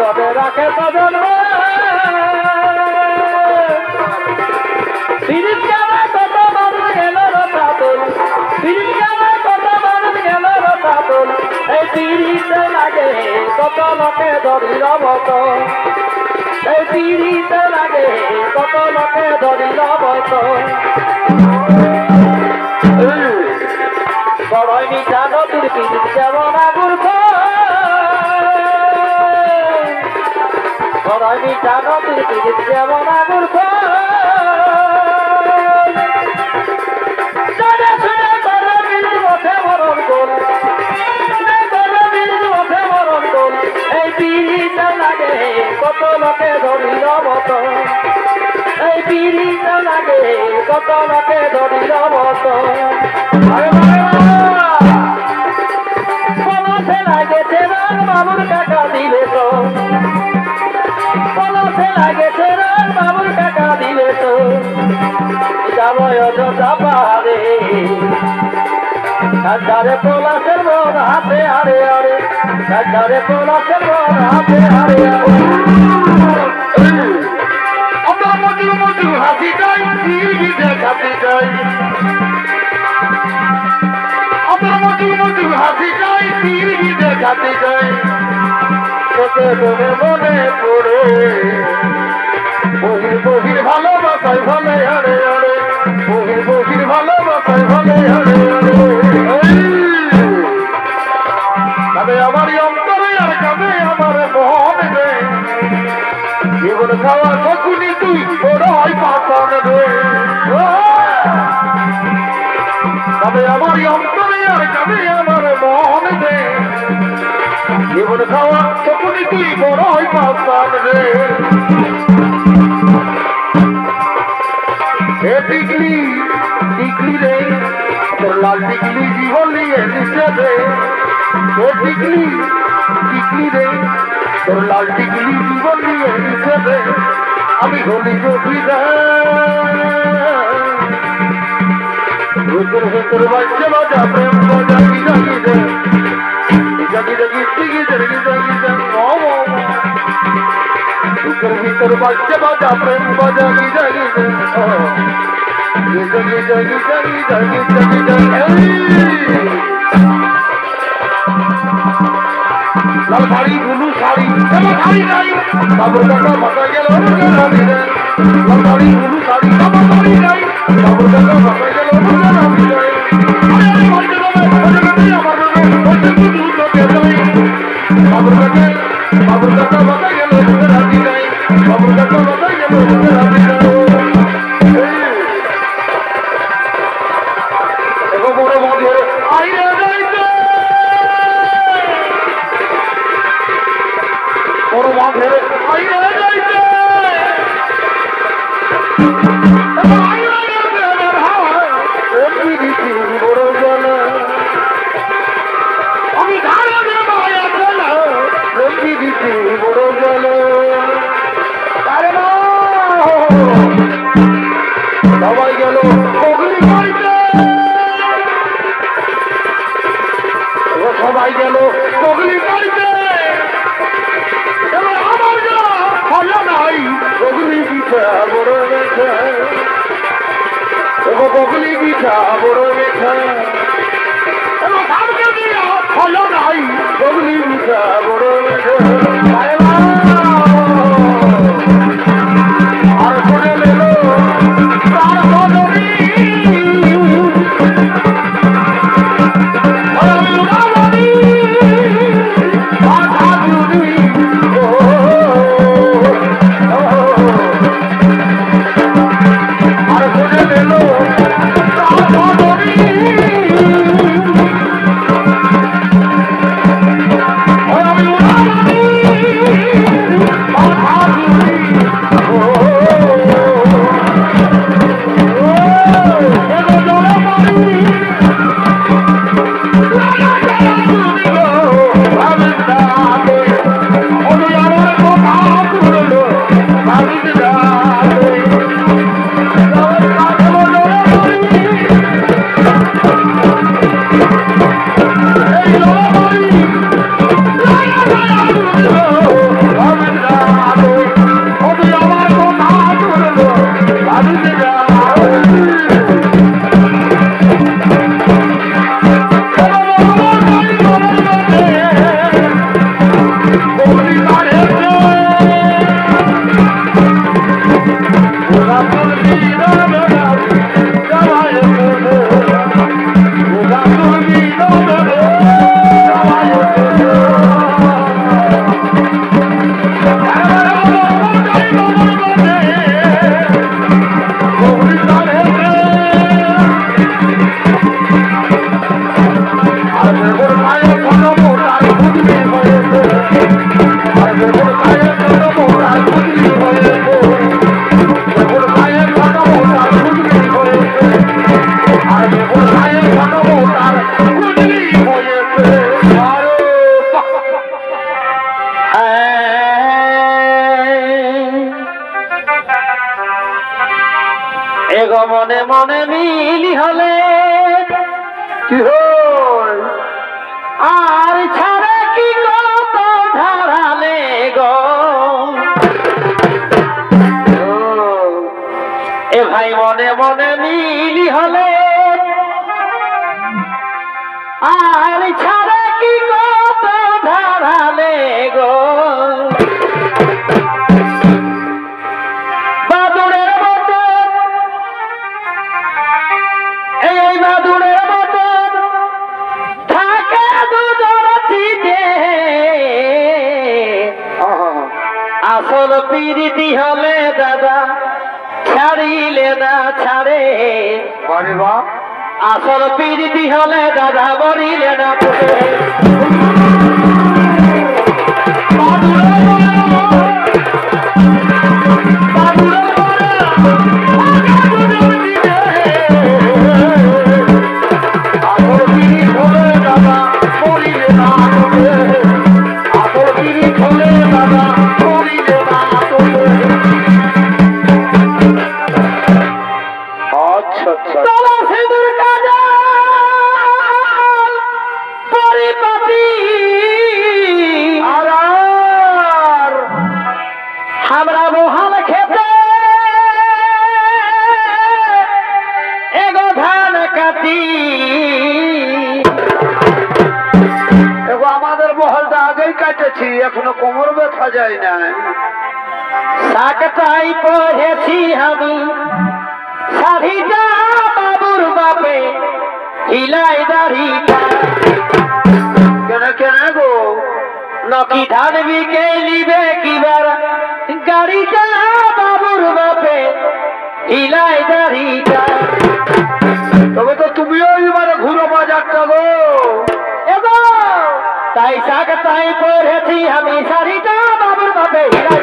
যবে রাখে তজন সিরিজ খেলা কত মানুষ গেল রতাতুল সিরিজ খেলা কত মানুষ গেল রতাতুল এই সিরিজে লাগে কত লোকে ধরিল মত এই সিরিজে লাগে কত লোকে ধরিল মত বড়ই মিঠা নদীর পিড়িত যেমন আগুর বড়ই মিঠা নদীর পিড়িত যেমন আগুর এই পিড়িতে লাগে কত লোকে ধরিল মত এই পিড়িতে লাগে কত লোকে ধরিল মত পলাশে লাগেছে রান বাবুর কাকা দিলে তো পলাশে লাগেছে রান বাবুর কাকা দিলে তো যাব অযোধ্যা পাহাড়ে সাজারে পলাশের মন হাতে হারে হারে সাজারে পলাশের মন হাতে হারে হারে আমরা মধু মধু হাসি যাই টিভি দেখাতে যাই আমরা মধু মধু হাসি যাই টিভি দেখাতে যাই তোকে মনে মনে পড়ে বহির বহির ভালোবাসায় ভালে হারে হারে বহির বহির ভালোবাসায় ভালে হারে হারে তবে আমার অন্তরে আর কাবে আমার মন রে জীবন খাওয়া শকুনি তুই বড় হয় পাশন রে তবে আমার অন্তরে আর কাবে আমার মন রে জীবন খাওয়া শকুনি তুই বড় হয় পাশন রে টিকলি টিকলি রে তোর লাল টিকলি জীবন নিয়ে নিচে রে টিকলি টিকলি রে তোর লাল টিকলি জীবন নিয়ে নিচে রে আমি হলি জবিদা ভেতর ভেতর বাজছে বাজা প্রেম জাগি জাগি রে জাগি জাগি টিকি জাগি জাগি ভিতর ভিতর বাজছে বাজা প্রেম জাগি জাগি রে জাগি জাগি জাগি জাগি জাগি জাগি লাল শাড়ি ব্লু শাড়ি কেমন শাড়ি নাই বাবুর কাকা মাথা গেল লাল শাড়ি ব্লু শাড়ি কেমন শাড়ি নাই বাবুর কাকা মাথা গেল বাবুর কাকা মাথা গেল রাজি নাই বাবুর কাকা মাথা গেল রাজি নাই বড় মধ্যে আইরে বড় মাঝে আইরে যাইতে বড় জল আমি ধারে মায়া জল রঙ্গি দিতে বড় জল সবাই গেল পগলি বাড়িতে সবাই গেল পগলি বাড়িতে বগলি পিঠা বড় মেঠা বগলি পিঠা বড় মেঠা হলো নাই বগলি পিঠা বড় মেঠা আর করে লেলো তার বদলি এগো মনে মনে মিলি হলে কি হয় আর ছাড়ে কি কত ধারালে গো এ ভাই মনে মনে মিলি হলে আর ছাড়ে কি কত ধারালে গো বাদুড়ের মতো এই বাদুড়ের মতো থাকে দুজনটিতে আসল পিরিতি হলে দাদা ছাড়িলে না ছাড়ে বারে বা আসল পিরিতি হলে দাদা বলিলে না আচ্ছা আচ্ছা हमरा मोहन खेते एगो धान काटी এগো আমাদের মহলটা আগেই কাটেছি এখনো কোমর ব্যথা যায় না শাকটাই পড়েছি আমি শাড়িটা বাবুর বাপে হিলাই দাড়িটা কেন কেন গো নকি ধান বিকে নিবে কিবার গাড়িটা বাবুর বাপে হিলাই দাড়িটা তবে তো তুমিও এবারে ঘুরো বাজারটা গো এগো তাই শাকটাই পড়েছি আমি শাড়িটা বাবুর বাপে হিলাই